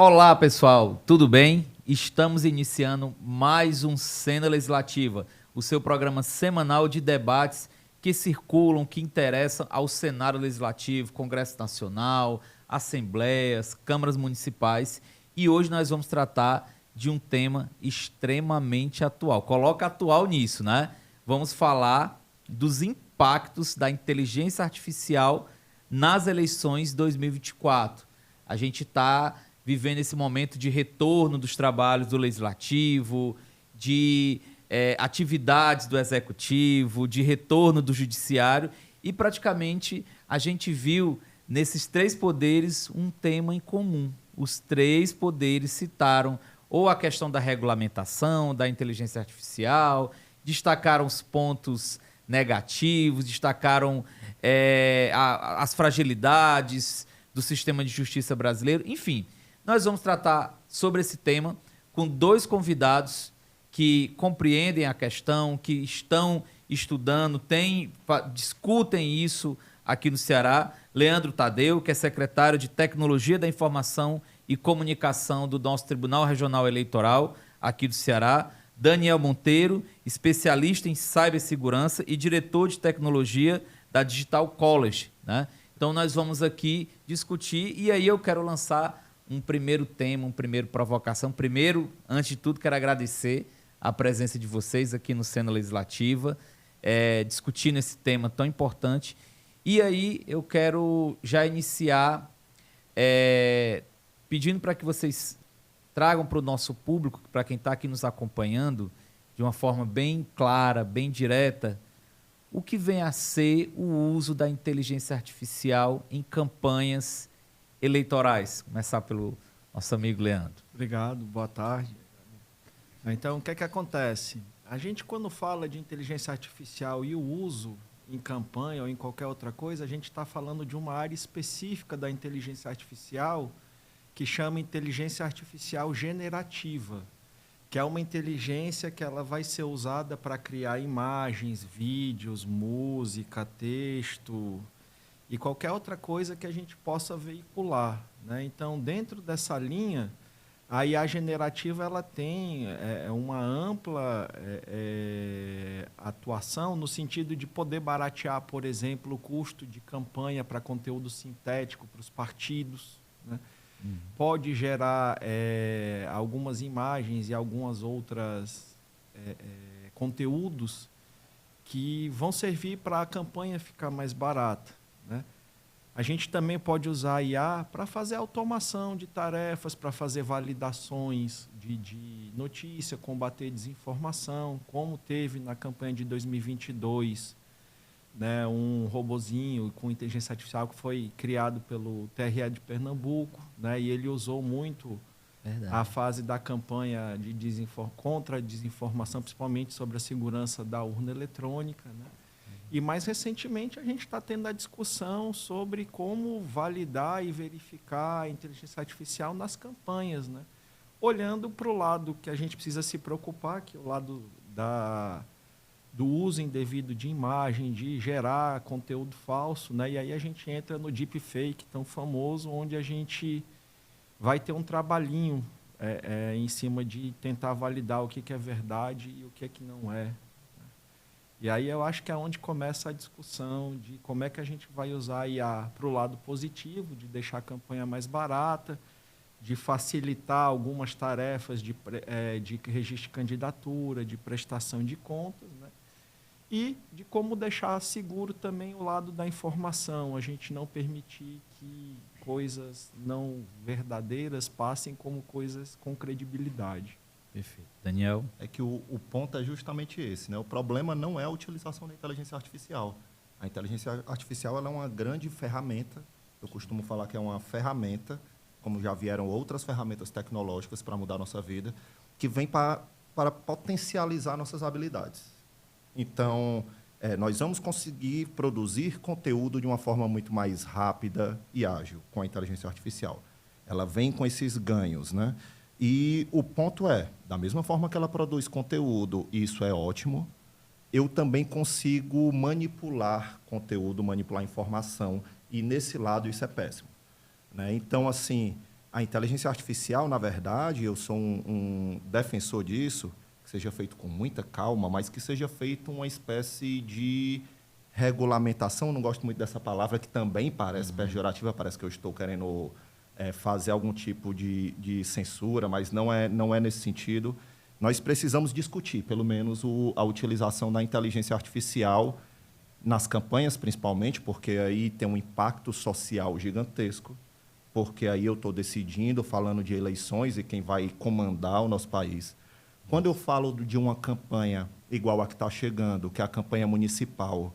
Olá, pessoal, tudo bem? Estamos iniciando mais um Cena Legislativa, o seu programa semanal de debates que circulam, que interessam ao cenário legislativo, Congresso Nacional, assembleias, câmaras municipais. E hoje nós vamos tratar de um tema extremamente atual. Coloca atual nisso, né? Vamos falar dos impactos da inteligência artificial nas eleições 2024. A gente está vivendo esse momento de retorno dos trabalhos do legislativo, de atividades do executivo, de retorno do judiciário, e praticamente a gente viu nesses três poderes um tema em comum. Os três poderes citaram ou a questão da regulamentação, da inteligência artificial, destacaram os pontos negativos, destacaram as fragilidades do sistema de justiça brasileiro, enfim. Nós vamos tratar sobre esse tema com dois convidados que compreendem a questão, que estão estudando, discutem isso aqui no Ceará. Leandro Tadeu, que é secretário de Tecnologia da Informação e Comunicação do nosso Tribunal Regional Eleitoral aqui do Ceará. Daniel Monteiro, especialista em cibersegurança e diretor de tecnologia da Digital College, né? Então nós vamos aqui discutir e aí eu quero lançar um primeiro tema, uma primeira provocação. Primeiro, antes de tudo, quero agradecer a presença de vocês aqui no Cena Legislativa, discutindo esse tema tão importante. E aí eu quero já iniciar pedindo para que vocês tragam para o nosso público, para quem está aqui nos acompanhando, de uma forma bem clara, bem direta, o que vem a ser o uso da inteligência artificial em campanhas eleitorais. Começar pelo nosso amigo Leandro. Obrigado, boa tarde. Então, o que é que acontece? A gente, quando fala de inteligência artificial e o uso em campanha ou em qualquer outra coisa, a gente está falando de uma área específica da inteligência artificial que chama inteligência artificial generativa, que é uma inteligência que ela vai ser usada para criar imagens, vídeos, música, texto e qualquer outra coisa que a gente possa veicular, né? Então, dentro dessa linha, a IA generativa ela tem uma ampla atuação no sentido de poder baratear, por exemplo, o custo de campanha para conteúdo sintético para os partidos, né? Pode gerar algumas imagens e algumas outras conteúdos que vão servir para a campanha ficar mais barata, né? A gente também pode usar a IA para fazer automação de tarefas, para fazer validações de notícia, combater desinformação, como teve na campanha de 2022, né, um robozinho com inteligência artificial que foi criado pelo TRE de Pernambuco, né, e ele usou muito a fase da campanha contra a desinformação, principalmente sobre a segurança da urna eletrônica, né? E mais recentemente a gente está tendo a discussão sobre como validar e verificar a inteligência artificial nas campanhas, né? Olhando para o lado que a gente precisa se preocupar, que é o lado do uso indevido de imagem, de gerar conteúdo falso, né? E aí a gente entra no deepfake tão famoso, onde a gente vai ter um trabalhinho em cima de tentar validar o que é verdade e o que não é. E aí eu acho que é onde começa a discussão de como é que a gente vai usar a IA para o lado positivo, de deixar a campanha mais barata, de facilitar algumas tarefas de registro de candidatura, de prestação de contas, né? E de como deixar seguro também o lado da informação, a gente não permitir que coisas não verdadeiras passem como coisas com credibilidade. Perfeito. Daniel? É que o ponto é justamente esse, né? O problema não é a utilização da inteligência artificial. A inteligência artificial ela é uma grande ferramenta, eu costumo falar que é uma ferramenta, como já vieram outras ferramentas tecnológicas para mudar a nossa vida, que vem para potencializar nossas habilidades. Então, nós vamos conseguir produzir conteúdo de uma forma muito mais rápida e ágil com a inteligência artificial. Ela vem com esses ganhos, né? E o ponto é, da mesma forma que ela produz conteúdo, e isso é ótimo, eu também consigo manipular conteúdo, manipular informação, e nesse lado isso é péssimo, né? Então, assim, A inteligência artificial, na verdade, eu sou um defensor disso, que seja feito com muita calma, mas que seja feito uma espécie de regulamentação. Não gosto muito dessa palavra, que também parece pejorativa, parece que eu estou querendo fazer algum tipo de censura, mas não é nesse sentido. Nós precisamos discutir, pelo menos, a utilização da inteligência artificial nas campanhas, principalmente, porque aí tem um impacto social gigantesco, porque aí eu estou decidindo, falando de eleições e quem vai comandar o nosso país. Quando eu falo de uma campanha igual a que está chegando, que é a campanha municipal,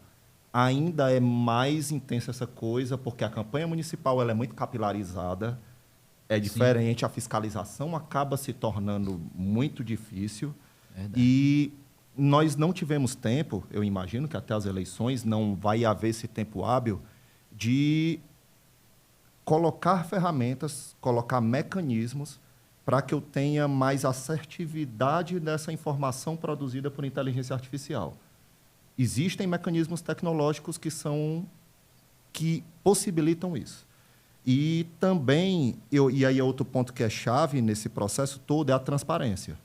ainda é mais intensa essa coisa, porque a campanha municipal ela é muito capilarizada, é diferente, sim, a fiscalização acaba se tornando muito difícil. Verdade. E nós não tivemos tempo, eu imagino que até as eleições não vai haver esse tempo hábil de colocar ferramentas, colocar mecanismos para que eu tenha mais assertividade dessa informação produzida por inteligência artificial. Existem mecanismos tecnológicos que possibilitam isso. E também, e aí é outro ponto que é chave nesse processo todo, é a transparência.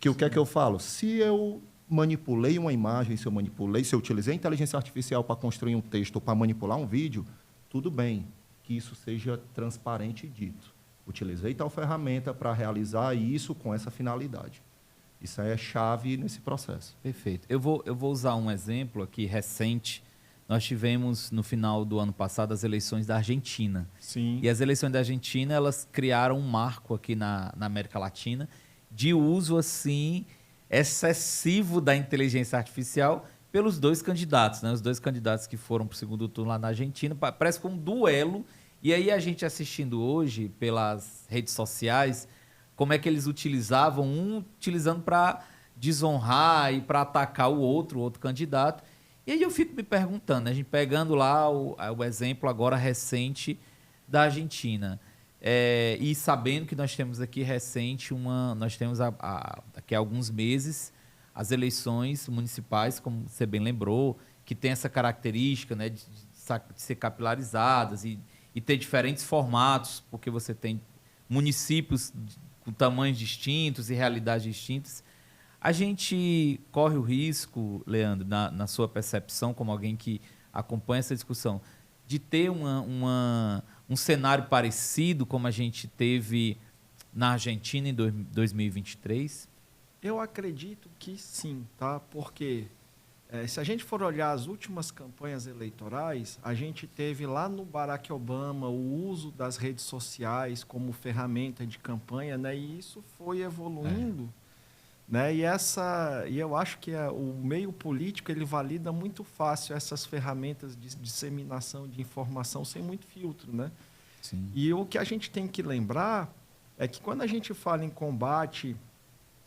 Que o que é que eu falo? Se eu manipulei uma imagem, se eu utilizei a inteligência artificial para construir um texto ou para manipular um vídeo, tudo bem que isso seja transparente e dito. Utilizei tal ferramenta para realizar isso com essa finalidade. Isso aí é chave nesse processo. Perfeito. Eu vou usar um exemplo aqui recente. Nós tivemos, no final do ano passado, as eleições da Argentina. Sim. E as eleições da Argentina, elas criaram um marco aqui na América Latina de uso, assim, excessivo da inteligência artificial pelos dois candidatos, né? Os dois candidatos que foram para o segundo turno lá na Argentina. Parece que um duelo. E aí a gente assistindo hoje pelas redes sociais, como é que eles utilizavam, utilizando para desonrar e para atacar o outro candidato. E aí eu fico me perguntando, né? A gente pegando lá o exemplo agora recente da Argentina, e sabendo que nós temos aqui nós temos daqui a alguns meses as eleições municipais, como você bem lembrou, que tem essa característica, né, de ser capilarizadas e ter diferentes formatos, porque você tem municípios com tamanhos distintos e realidades distintas. A gente corre o risco, Leandro, na sua percepção, como alguém que acompanha essa discussão, de ter um cenário parecido como a gente teve na Argentina em 2023? Eu acredito que sim, tá? Porque se a gente for olhar as últimas campanhas eleitorais, a gente teve lá no Barack Obama o uso das redes sociais como ferramenta de campanha, né? E isso foi evoluindo. Né? E eu acho que o meio político ele valida muito fácil essas ferramentas de disseminação de informação sem muito filtro. Né? Sim. E o que a gente tem que lembrar é que quando a gente fala em combate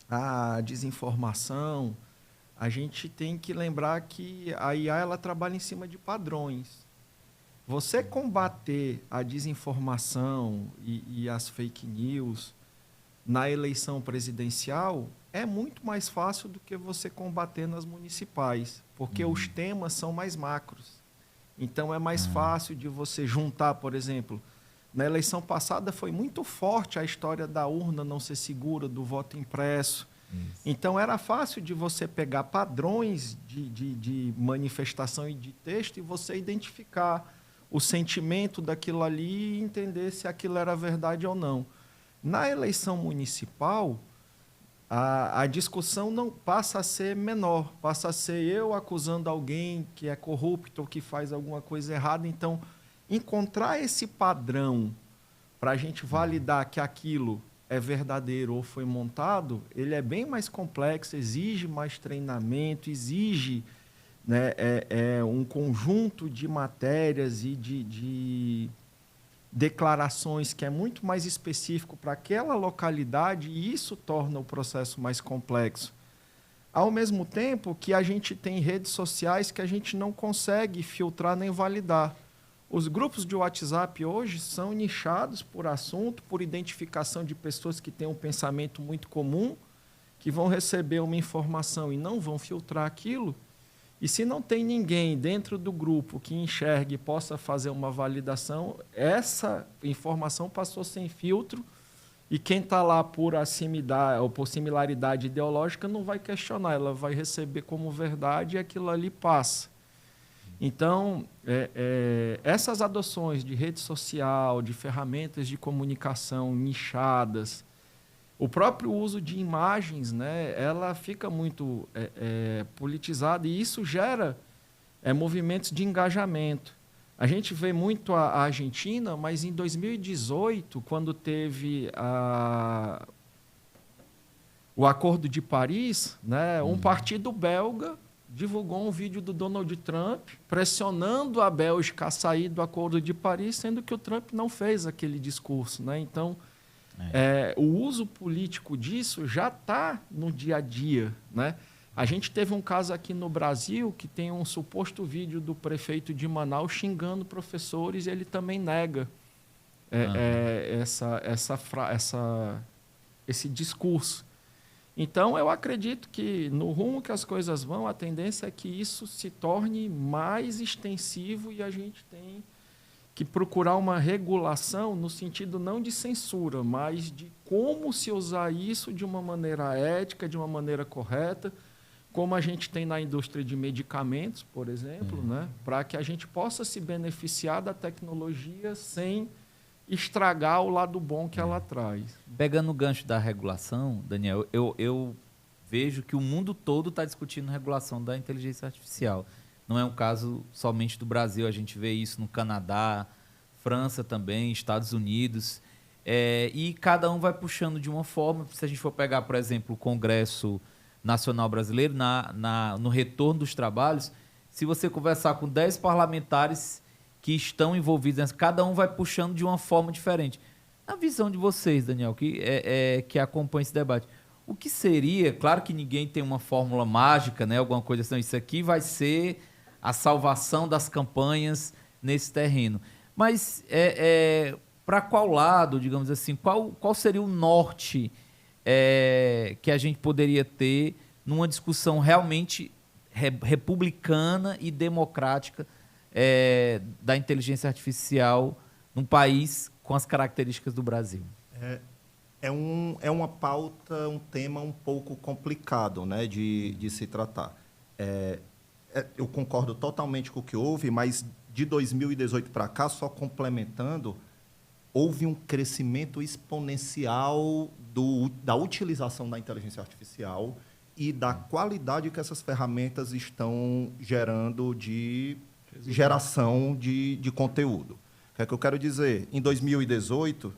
à desinformação, a gente tem que lembrar que a IA ela trabalha em cima de padrões. Você combater a desinformação e as fake news na eleição presidencial é muito mais fácil do que você combater nas municipais, porque os temas são mais macros. Então, é mais fácil de você juntar, por exemplo, na eleição passada foi muito forte a história da urna não ser segura, do voto impresso. Isso. Então, era fácil de você pegar padrões de manifestação e de texto e você identificar o sentimento daquilo ali e entender se aquilo era verdade ou não. Na eleição municipal, a discussão não passa a ser menor, passa a ser eu acusando alguém que é corrupto ou que faz alguma coisa errada. Então, encontrar esse padrão para a gente validar que aquilo é verdadeiro ou foi montado, ele é bem mais complexo, exige mais treinamento, exige, né, um conjunto de matérias e de declarações que é muito mais específico para aquela localidade, e isso torna o processo mais complexo. Ao mesmo tempo que a gente tem redes sociais que a gente não consegue filtrar nem validar. Os grupos de WhatsApp hoje são nichados por assunto, por identificação de pessoas que têm um pensamento muito comum, que vão receber uma informação e não vão filtrar aquilo, E se não tem ninguém dentro do grupo que enxergue e possa fazer uma validação, essa informação passou sem filtro e quem está lá por afinidade ou por similaridade ideológica não vai questionar, ela vai receber como verdade e aquilo ali passa. Então, essas adoções de rede social, de ferramentas de comunicação nichadas, o próprio uso de imagens, né, ela fica muito politizada e isso gera movimentos de engajamento. A gente vê muito a Argentina, mas em 2018, quando teve o Acordo de Paris, né, um partido belga divulgou um vídeo do Donald Trump pressionando a Bélgica a sair do Acordo de Paris, sendo que o Trump não fez aquele discurso, né? Então, o uso político disso já está no dia a dia, né? A gente teve um caso aqui no Brasil que tem um suposto vídeo do prefeito de Manaus xingando professores e ele também nega esse discurso. Então, eu acredito que, no rumo que as coisas vão, a tendência é que isso se torne mais extensivo e a gente tem que procurar uma regulação no sentido não de censura, mas de como se usar isso de uma maneira ética, de uma maneira correta, como a gente tem na indústria de medicamentos, por exemplo, né? Para que a gente possa se beneficiar da tecnologia sem estragar o lado bom que ela traz. Pegando o gancho da regulação, Daniel, eu vejo que o mundo todo está discutindo regulação da inteligência artificial. Não é um caso somente do Brasil, a gente vê isso no Canadá, França também, Estados Unidos, e cada um vai puxando de uma forma. Se a gente for pegar, por exemplo, o Congresso Nacional Brasileiro, no retorno dos trabalhos, se você conversar com 10 parlamentares que estão envolvidos, cada um vai puxando de uma forma diferente. Na visão de vocês, Daniel, que acompanha esse debate, o que seria, claro que ninguém tem uma fórmula mágica, né, alguma coisa assim, isso aqui vai ser a salvação das campanhas nesse terreno, mas para qual lado, digamos assim, qual seria o norte que a gente poderia ter numa discussão realmente republicana e democrática da inteligência artificial num país com as características do Brasil? É uma pauta, um tema um pouco complicado, né, de se tratar. Eu concordo totalmente com o que houve, mas de 2018 para cá, só complementando, houve um crescimento exponencial da utilização da inteligência artificial e da qualidade que essas ferramentas estão gerando de geração de conteúdo. O que é que eu quero dizer? Em 2018,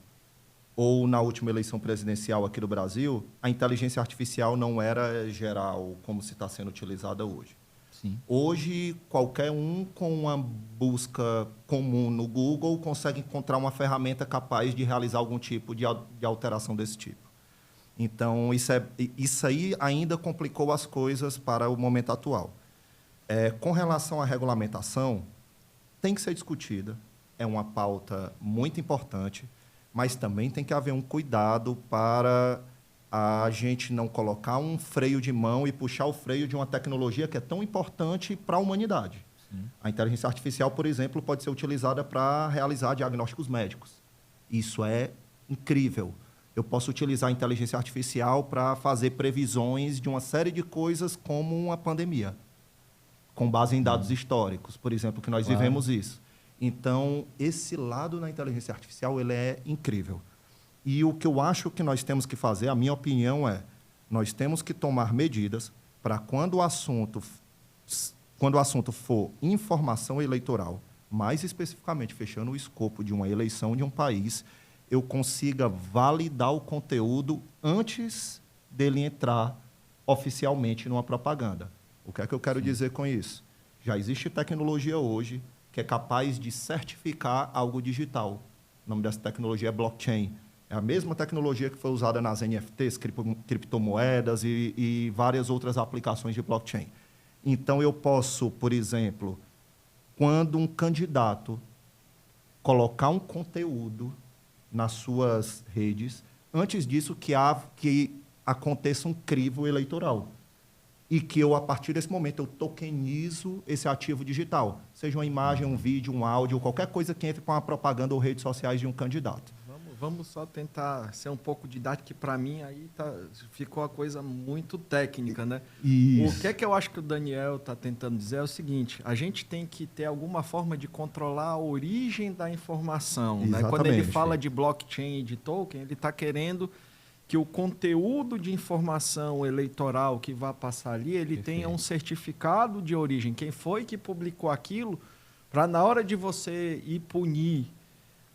ou na última eleição presidencial aqui no Brasil, a inteligência artificial não era geral como se está sendo utilizada hoje. Sim. Hoje, qualquer um com uma busca comum no Google consegue encontrar uma ferramenta capaz de realizar algum tipo de alteração desse tipo. Então, isso aí ainda complicou as coisas para o momento atual. Com relação à regulamentação, tem que ser discutida, é uma pauta muito importante, mas também tem que haver um cuidado para a gente não colocar um freio de mão e puxar o freio de uma tecnologia que é tão importante para a humanidade. Sim. A inteligência artificial, por exemplo, pode ser utilizada para realizar diagnósticos médicos. Isso é incrível. Eu posso utilizar a inteligência artificial para fazer previsões de uma série de coisas como uma pandemia, com base em dados históricos, por exemplo, que nós vivemos isso. Então, esse lado na inteligência artificial ele é incrível. E o que eu acho que nós temos que fazer, a minha opinião nós temos que tomar medidas para quando o assunto for informação eleitoral, mais especificamente fechando o escopo de uma eleição de um país, eu consiga validar o conteúdo antes dele entrar oficialmente numa propaganda. O que é que eu quero dizer com isso? Já existe tecnologia hoje que é capaz de certificar algo digital. O nome dessa tecnologia é blockchain. É a mesma tecnologia que foi usada nas NFTs, criptomoedas e várias outras aplicações de blockchain. Então, eu posso, por exemplo, quando um candidato colocar um conteúdo nas suas redes, antes disso que aconteça um crivo eleitoral. e que eu, a partir desse momento, eu tokenizo esse ativo digital, seja uma imagem, um vídeo, um áudio, qualquer coisa que entre com a propaganda ou redes sociais de um candidato. Vamos só tentar ser um pouco didático, que para mim aí ficou a coisa muito técnica, né? Isso. O que eu acho que o Daniel está tentando dizer é o seguinte: a gente tem que ter alguma forma de controlar a origem da informação, né? Quando ele fala de blockchain e de token, ele está querendo que o conteúdo de informação eleitoral que vai passar ali, ele tenha um certificado de origem. Quem foi que publicou aquilo, para na hora de você ir punir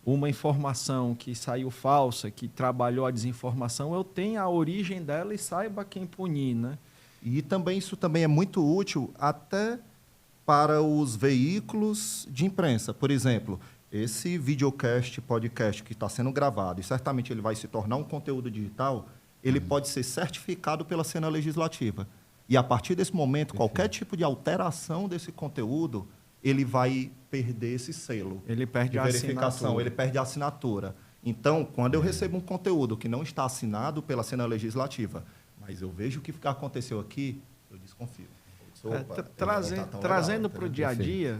uma informação que saiu falsa, que trabalhou a desinformação, eu tenho a origem dela e saiba quem punir, né? E também isso também é muito útil até para os veículos de imprensa. Por exemplo, esse videocast, podcast que está sendo gravado, e certamente ele vai se tornar um conteúdo digital, ele pode ser certificado pela Assembleia Legislativa. E, a partir desse momento, qualquer tipo de alteração desse conteúdo, ele vai perder esse selo. Ele perde a verificação, ele perde a assinatura. Então, quando eu recebo um conteúdo que não está assinado pela Assembleia Legislativa, mas eu vejo o que aconteceu aqui, eu desconfio. Trazendo para o dia a dia,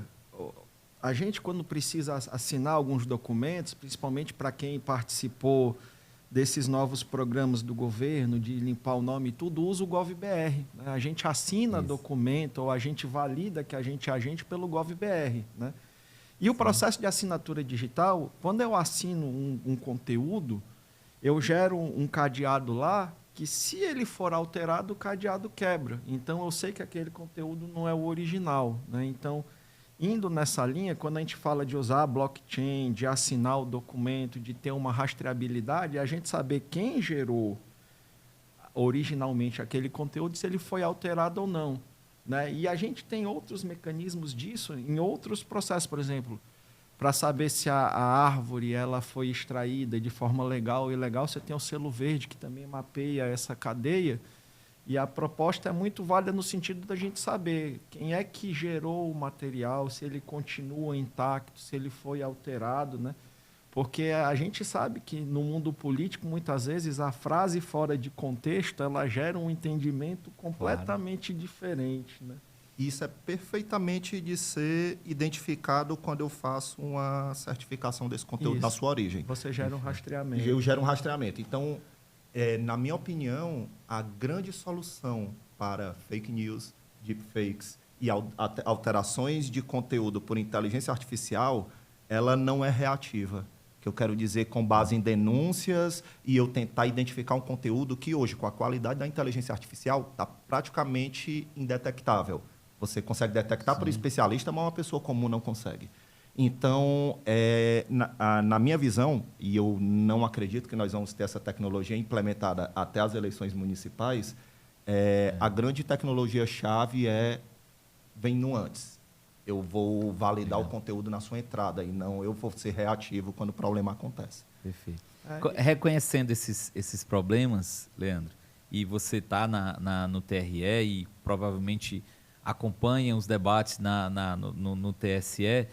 a gente, quando precisa assinar alguns documentos, principalmente para quem participou desses novos programas do governo, de limpar o nome e tudo, usa o GovBR. Né? A gente assina documento ou a gente valida que a gente é agente pelo GovBR. Né? E o processo de assinatura digital, quando eu assino um conteúdo, eu gero um cadeado lá que, se ele for alterado, o cadeado quebra. Então, eu sei que aquele conteúdo não é o original. Né? Então, indo nessa linha, quando a gente fala de usar a blockchain, de assinar o documento, de ter uma rastreabilidade, a gente saber quem gerou originalmente aquele conteúdo, se ele foi alterado ou não. Né? E a gente tem outros mecanismos disso em outros processos, por exemplo, para saber se a árvore ela foi extraída de forma legal ou ilegal, você tem o selo verde, que também mapeia essa cadeia. E a proposta é muito válida no sentido da gente saber quem é que gerou o material, se ele continua intacto, se ele foi alterado, né? Porque a gente sabe que no mundo político, muitas vezes, a frase fora de contexto, ela gera um entendimento completamente diferente, né? Isso é perfeitamente de ser identificado quando eu faço uma certificação desse conteúdo da sua origem. Você gera um rastreamento. Eu gero um rastreamento. Então, na minha opinião, a grande solução para fake news, deepfakes e alterações de conteúdo por inteligência artificial, ela não é reativa. Que eu quero dizer, com base em denúncias e eu tentar identificar um conteúdo que hoje, com a qualidade da inteligência artificial, está praticamente indetectável. Você consegue detectar por especialista, mas uma pessoa comum não consegue. Então, na minha visão, e eu não acredito que nós vamos ter essa tecnologia implementada até as eleições municipais, a grande tecnologia-chave vem no antes. Eu vou validar o conteúdo na sua entrada e não eu vou ser reativo quando o problema acontece. Perfeito. Reconhecendo esses problemas, Leandro, e você está no TRE e provavelmente acompanha os debates no TSE,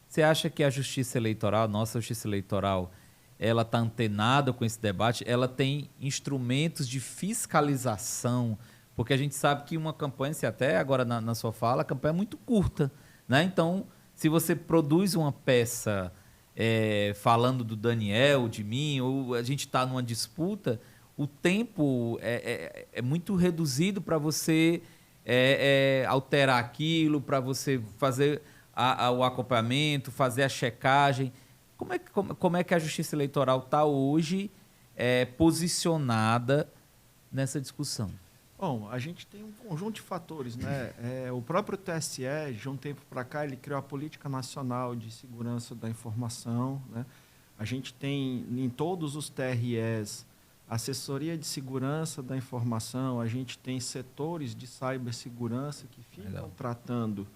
você acha que a Justiça Eleitoral, nossa Justiça Eleitoral, ela está antenada com esse debate? Ela tem instrumentos de fiscalização? Porque a gente sabe que uma campanha, se até agora na sua fala, a campanha é muito curta. Né? Então, se você produz uma peça falando do Daniel, de mim, ou a gente está numa disputa, o tempo é muito reduzido para você alterar aquilo, para você fazer o acompanhamento, fazer a checagem. Como é que a Justiça Eleitoral está hoje posicionada nessa discussão? Bom, a gente tem um conjunto de fatores, né? O próprio TSE, de um tempo para cá, ele criou a Política Nacional de Segurança da Informação, né? A gente tem em todos os TREs assessoria de segurança da informação, a gente tem setores de cibersegurança que ficam tratando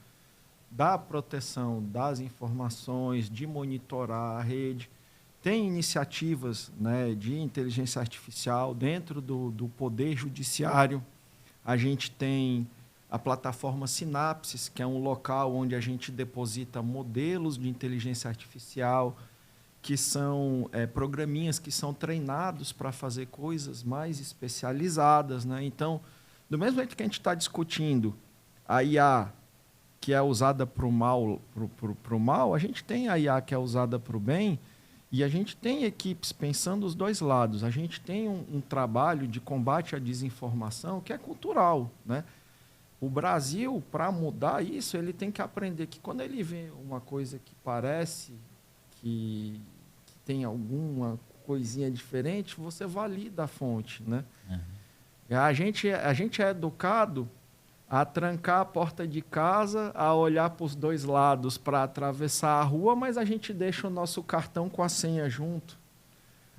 da proteção das informações, de monitorar a rede. Tem iniciativas, né, de inteligência artificial dentro do Poder Judiciário. A gente tem a plataforma Sinapses, que é um local onde a gente deposita modelos de inteligência artificial, que são programinhas que são treinados para fazer coisas mais especializadas. Né? Então, Do mesmo jeito que a gente está discutindo a IA que é usada para o mal, a gente tem a IA que é usada para o bem, e a gente tem equipes pensando os dois lados. A gente tem um trabalho de combate à desinformação que é cultural, né? O Brasil, para mudar isso, ele tem que aprender que quando ele vê uma coisa que parece que tem alguma coisinha diferente, você valida a fonte, né? A gente é educado a trancar a porta de casa, a olhar para os dois lados para atravessar a rua, mas a gente deixa o nosso cartão com a senha junto.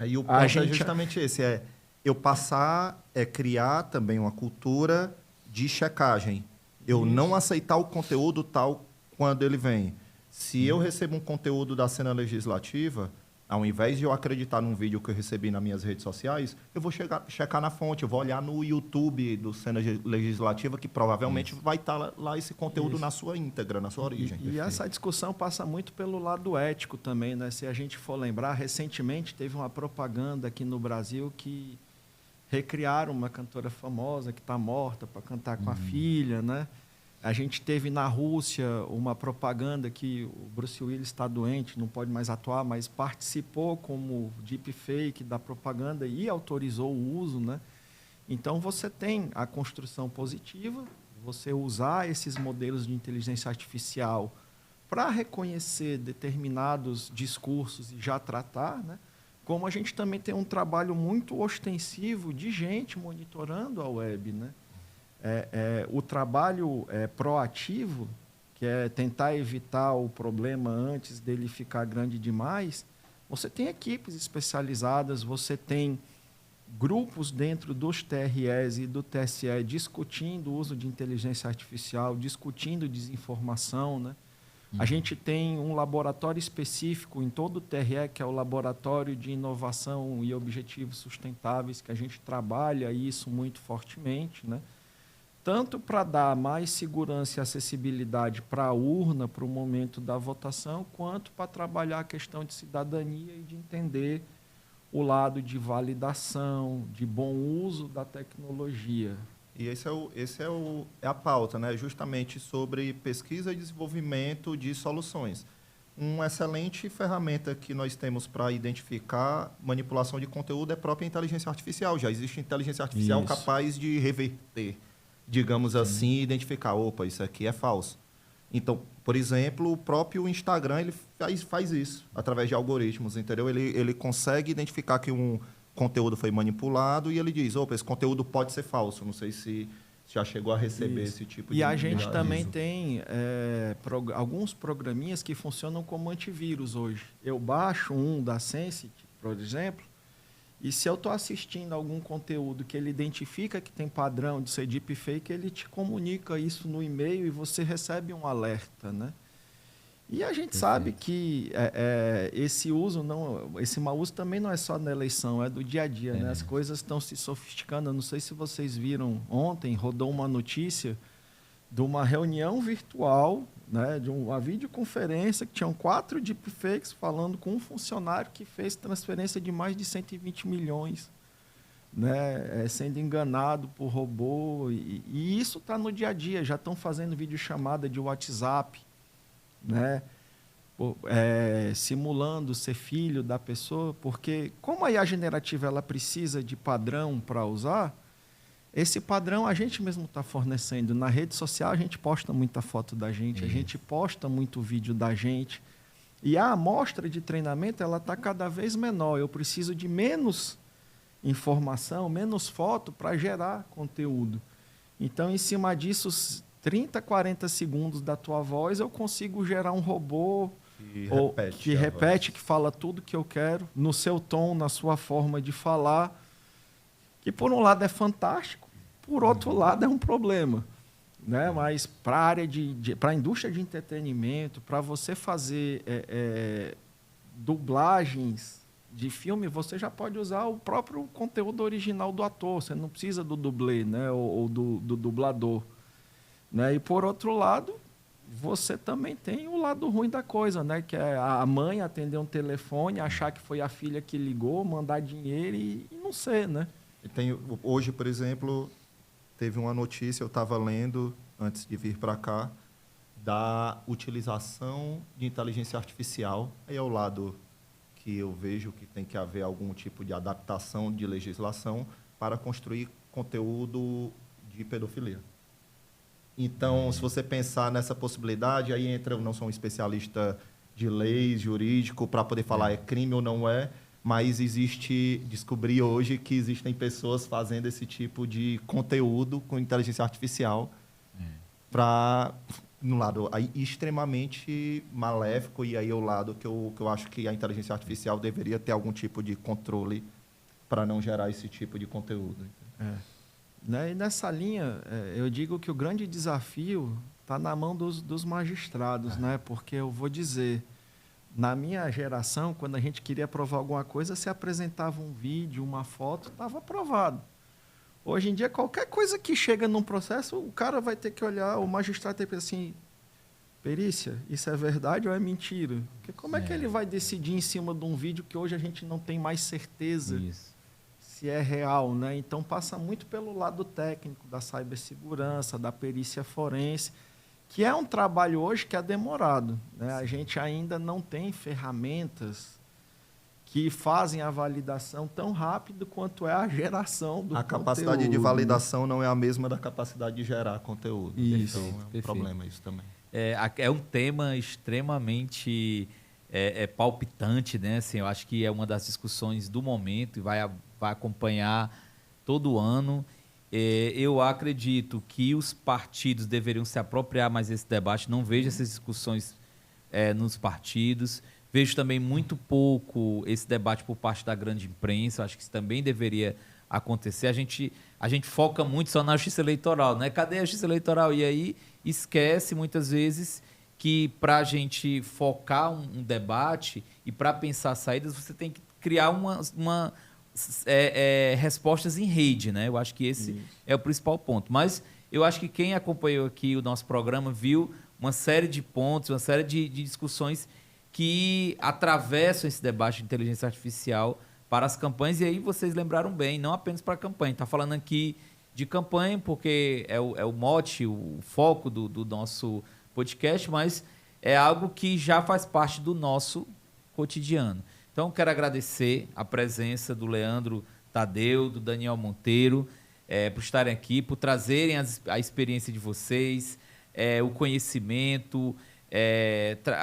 E o ponto é justamente esse, eu passar, criar também uma cultura de checagem. Eu não aceitar o conteúdo tal quando ele vem. Se eu recebo um conteúdo da cena legislativa, ao invés de eu acreditar num vídeo que eu recebi nas minhas redes sociais, eu vou checar na fonte, eu vou olhar no YouTube do Cena Legislativa, que provavelmente vai estar lá esse conteúdo na sua íntegra, na sua origem. E essa discussão passa muito pelo lado ético também, né? Se a gente for lembrar, recentemente teve uma propaganda aqui no Brasil que recriaram uma cantora famosa que está morta para cantar com a filha, né? A gente teve na Rússia uma propaganda que o Bruce Willis está doente, não pode mais atuar, mas participou como deepfake da propaganda e autorizou o uso, né? Então, você tem a construção positiva, você usar esses modelos de inteligência artificial para reconhecer determinados discursos e já tratar, né? Como a gente também tem um trabalho muito ostensivo de gente monitorando a web, né? O trabalho proativo, que é tentar evitar o problema antes dele ficar grande demais, você tem equipes especializadas, você tem grupos dentro dos TREs e do TSE discutindo o uso de inteligência artificial, discutindo desinformação, né? A gente tem um laboratório específico em todo o TRE, que é o Laboratório de Inovação e Objetivos Sustentáveis, que a gente trabalha isso muito fortemente, né? Tanto para dar mais segurança e acessibilidade para a urna, para o momento da votação, quanto para trabalhar a questão de cidadania e de entender o lado de validação, de bom uso da tecnologia. E esse é a pauta, né? Justamente sobre pesquisa e desenvolvimento de soluções. Uma excelente ferramenta que nós temos para identificar manipulação de conteúdo é a própria inteligência artificial. Já existe inteligência artificial capaz de reverter, digamos assim, e identificar, opa, isso aqui é falso. Então, por exemplo, o próprio Instagram ele faz isso, através de algoritmos, entendeu? Ele consegue identificar que um conteúdo foi manipulado e ele diz, opa, esse conteúdo pode ser falso. Não sei se já chegou a receber esse tipo de... E a gente também tem alguns programinhas que funcionam como antivírus hoje. Eu baixo um da Senseit, por exemplo, e se eu estou assistindo algum conteúdo que ele identifica que tem padrão de ser deepfake, ele te comunica isso no e-mail e você recebe um alerta, né? E a gente sabe que esse mau uso também não é só na eleição, é do dia a dia, né? As coisas estão se sofisticando. Eu não sei se vocês viram ontem, rodou uma notícia de uma reunião virtual, né, de uma videoconferência que tinham 4 deepfakes falando com um funcionário que fez transferência de mais de 120 milhões, né, sendo enganado por robô. E isso está no dia a dia. Já estão fazendo videochamada de WhatsApp, né, simulando ser filho da pessoa, porque como a IA generativa ela precisa de padrão para usar, esse padrão a gente mesmo está fornecendo. Na rede social a gente posta muita foto da gente, a gente posta muito vídeo da gente. E a amostra de treinamento ela está cada vez menor. Eu preciso de menos informação, menos foto para gerar conteúdo. Então, em cima disso, 30, 40 segundos da tua voz, eu consigo gerar um robô que repete, que fala tudo que eu quero, no seu tom, na sua forma de falar, que por um lado é fantástico, por outro lado é um problema, né? Mas para a área para a indústria de entretenimento, para você fazer dublagens de filme, você já pode usar o próprio conteúdo original do ator, você não precisa do dublê, né? ou do dublador, né? E por outro lado, você também tem o lado ruim da coisa, né? Que é a mãe atender um telefone, achar que foi a filha que ligou, mandar dinheiro e não ser, né? Hoje, por exemplo, teve uma notícia, eu estava lendo, antes de vir para cá, da utilização de inteligência artificial. Aí é o lado que eu vejo que tem que haver algum tipo de adaptação de legislação para construir conteúdo de pedofilia. Então, se você pensar nessa possibilidade, aí entra, eu não sou um especialista de leis, jurídico, para poder falar é crime ou não é, mas descobri hoje que existem pessoas fazendo esse tipo de conteúdo com inteligência artificial para, no lado aí, extremamente maléfico, e aí é o lado que eu acho que a inteligência artificial deveria ter algum tipo de controle para não gerar esse tipo de conteúdo. Né? E nessa linha, eu digo que o grande desafio está na mão dos magistrados, né? Porque eu vou dizer, na minha geração, quando a gente queria provar alguma coisa, se apresentava um vídeo, uma foto, estava aprovado. Hoje em dia, qualquer coisa que chega num processo, o cara vai ter que olhar, o magistrado tem que pensar assim, perícia, isso é verdade ou é mentira? Porque como é que ele vai decidir em cima de um vídeo que hoje a gente não tem mais certeza se é real, né? Então, passa muito pelo lado técnico da cibersegurança, da perícia forense, que é um trabalho hoje que é demorado, né? A gente ainda não tem ferramentas que fazem a validação tão rápido quanto é a geração do A capacidade conteúdo, de validação não é a mesma da capacidade de gerar conteúdo. Isso. Então, é um problema isso também. É um tema extremamente palpitante, né? Assim, eu acho que é uma das discussões do momento e vai acompanhar todo ano. Eu acredito que os partidos deveriam se apropriar mais desse debate. Não vejo essas discussões nos partidos. Vejo também muito pouco esse debate por parte da grande imprensa. Acho que isso também deveria acontecer. A gente foca muito só na justiça eleitoral, né? Cadê a justiça eleitoral? E aí esquece muitas vezes que para a gente focar um debate e para pensar saídas, você tem que criar respostas em rede, né? Eu acho que esse é o principal ponto. Mas eu acho que quem acompanhou aqui o nosso programa viu uma série de pontos, uma série de discussões que atravessam esse debate de inteligência artificial para as campanhas. E aí vocês lembraram bem, não apenas para a campanha. Está falando aqui de campanha porque é o mote, o foco do nosso podcast, mas é algo que já faz parte do nosso cotidiano. Então, quero agradecer a presença do Leandro Tadeu, do Daniel Monteiro, por estarem aqui, por trazerem a experiência de vocês, o conhecimento,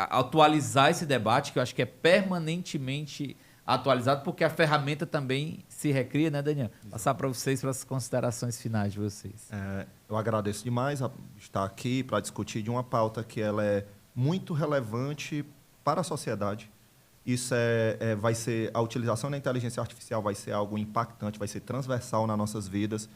atualizar esse debate, que eu acho que é permanentemente atualizado, porque a ferramenta também se recria, né, Daniel? Exato. Passar para vocês, para as considerações finais de vocês. Eu agradeço demais estar aqui para discutir de uma pauta que ela é muito relevante para a sociedade. Isso vai ser, a utilização da inteligência artificial vai ser algo impactante, vai ser transversal nas nossas vidas.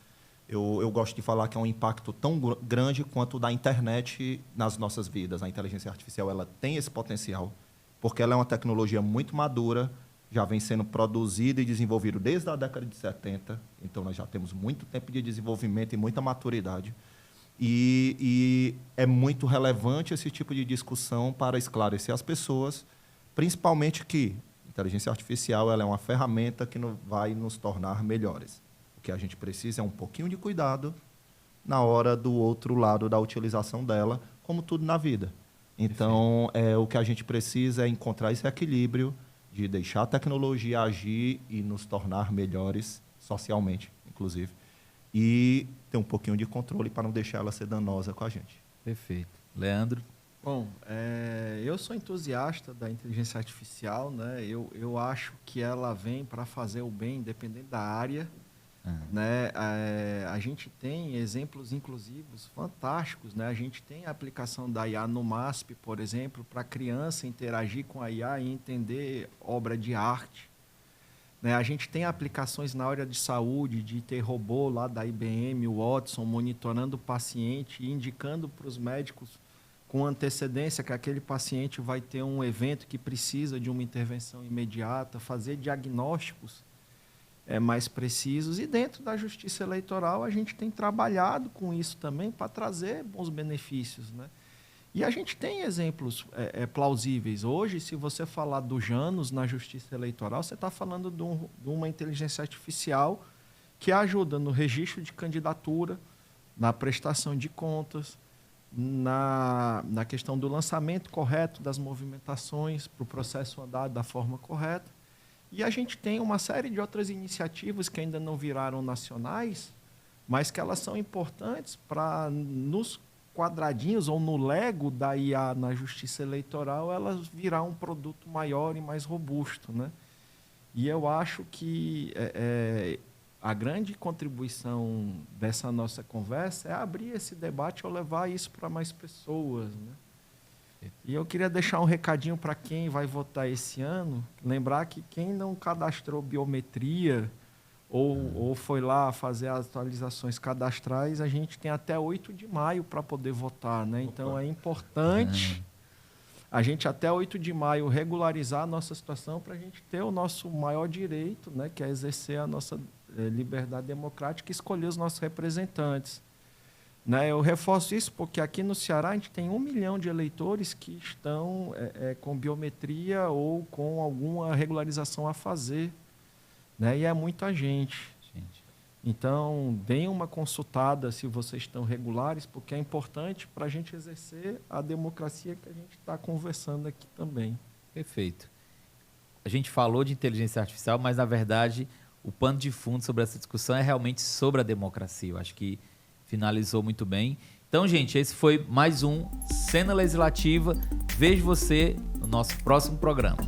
Eu gosto de falar que é um impacto tão grande quanto o da internet nas nossas vidas. A inteligência artificial ela tem esse potencial, porque ela é uma tecnologia muito madura, já vem sendo produzida e desenvolvida desde a década de 70, então nós já temos muito tempo de desenvolvimento e muita maturidade. E é muito relevante esse tipo de discussão para esclarecer as pessoas, principalmente que a inteligência artificial ela é uma ferramenta que vai nos tornar melhores. O que a gente precisa é um pouquinho de cuidado na hora do outro lado da utilização dela, como tudo na vida. Então, o que a gente precisa é encontrar esse equilíbrio de deixar a tecnologia agir e nos tornar melhores socialmente, inclusive, e ter um pouquinho de controle para não deixar ela ser danosa com a gente. Perfeito. Leandro? Bom, eu sou entusiasta da inteligência artificial, né? Eu acho que ela vem para fazer o bem, independente da área. Né? A gente tem exemplos inclusivos fantásticos, né? A gente tem a aplicação da IA no MASP, por exemplo, para a criança interagir com a IA e entender obra de arte, né? A gente tem aplicações na área de saúde, de ter robô lá da IBM, o Watson, monitorando o paciente e indicando para os médicos com antecedência que aquele paciente vai ter um evento que precisa de uma intervenção imediata, fazer diagnósticos mais precisos. E dentro da justiça eleitoral, a gente tem trabalhado com isso também para trazer bons benefícios, né? E a gente tem exemplos plausíveis. Hoje, se você falar do Janus na justiça eleitoral, você está falando de uma inteligência artificial que ajuda no registro de candidatura, na prestação de contas, na questão do lançamento correto das movimentações para o processo andar da forma correta. E a gente tem uma série de outras iniciativas que ainda não viraram nacionais, mas que elas são importantes para, nos quadradinhos ou no Lego da IA na Justiça Eleitoral, elas virar um produto maior e mais robusto, né? E eu acho que a grande contribuição dessa nossa conversa é abrir esse debate ou levar isso para mais pessoas, né? E eu queria deixar um recadinho para quem vai votar esse ano, lembrar que quem não cadastrou biometria ou foi lá fazer as atualizações cadastrais, a gente tem até 8 de maio para poder votar, né? Então é importante a gente até 8 de maio regularizar a nossa situação para a gente ter o nosso maior direito, né? Que é exercer a nossa liberdade democrática e escolher os nossos representantes. Né, eu reforço isso porque aqui no Ceará a gente tem 1 milhão de eleitores que estão com biometria ou com alguma regularização a fazer. Né, e é muita gente. Então, deem uma consultada se vocês estão regulares, porque é importante para a gente exercer a democracia que a gente está conversando aqui também. Perfeito. A gente falou de inteligência artificial, mas, na verdade, o pano de fundo sobre essa discussão é realmente sobre a democracia. Eu acho que finalizou muito bem. Então, gente, esse foi mais um Cena Legislativa. Vejo você no nosso próximo programa.